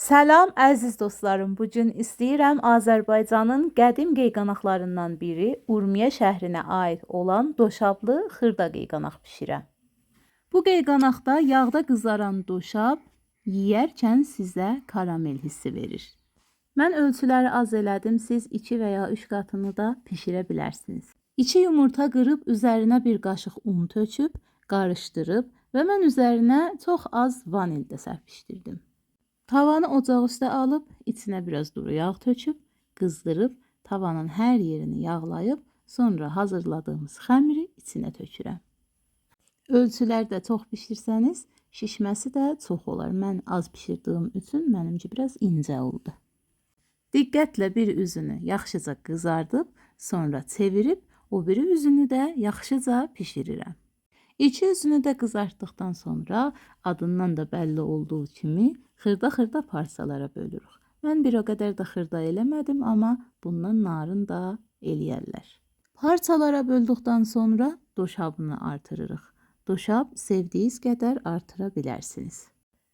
Salam əziz dostlarım. Bu gün istəyirəm Azərbaycanın qədim qeyğanaqlarından biri Urmiya şəhrinə aid olan doşablı xırda qeyğanaq bişirəm. Bu qeyğanaqda yağda qızaran doşab yeyərkən sizə karamel hissi verir. Mən ölçüləri az elədim. Siz 2 və ya 3 qatını da bişirə bilərsiniz. 2 yumurta qırıb üzərinə bir qaşıq un töküb, qarışdırıb və mən üzərinə çox az vanil də səpişdirdim. Tavanı ocaq üstə alıb, içinə biraz duru yağ töküb, qızdırıb, tavanın hər yerini yağlayıb, sonra hazırladığımız xəmiri içinə tökürəm. Ölçülər də çox bişirsəniz, şişməsi də çox olar. Mən az bişirdiyim üçün mənimki biraz incə oldu. Diqqətlə bir üzünü yaxşıca qızardıb, sonra çevirib, o biri üzünü də yaxşıca bişirirəm. İki üzünü də qızartdıqdan sonra adından da bəlli olduğu kimi xırda-xırda parçalara bölürük. Mən bir o qədər də xırda eləmədim, amma bundan narın da eləyərlər. Parçalara böldükdən sonra doşabını artırırıq. Doşab sevdiyiniz qədər artıra bilərsiniz.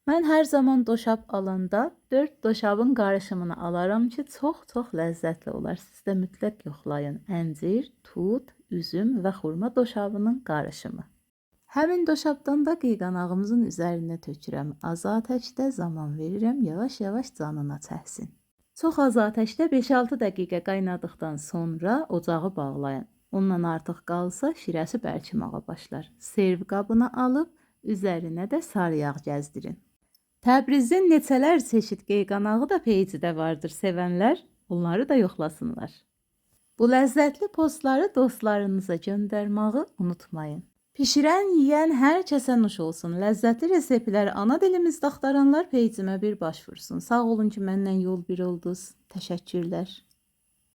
Mən hər zaman doşab alanda 4 doşabın qarışımını alaram ki, çox ləzzətli olar. Siz də mütləq yoxlayın. Əncir, tut, üzüm və xurma doşabının qarışımı. Həmin doşabdan da qeyğanağımızın üzərinə tökürəm. Az atəşdə zaman verirəm, yavaş-yavaş canına çəksin. Çox az atəşdə 5-6 dəqiqə qaynadıqdan sonra ocağı bağlayın. Ondan artıq qalsa şirəsi bərkiməyə başlar. Serv qabına alıb üzərinə də sarı yağ gəzdirin. Təbrizin neçələr çeşid qeyğanağı da peycidə vardır. Sevənlər onları da yoxlasınlar. Bu ləzzətli postları dostlarınıza göndərməyi unutmayın. Pişirən, yeyən hər kəsə nuş olsun. Ləzzətli reseptləri ana dilimizdə axtaranlar peycimə bir baş vursun. Sağ olun ki, məndən yol bir oldunuz. Təşəkkürlər.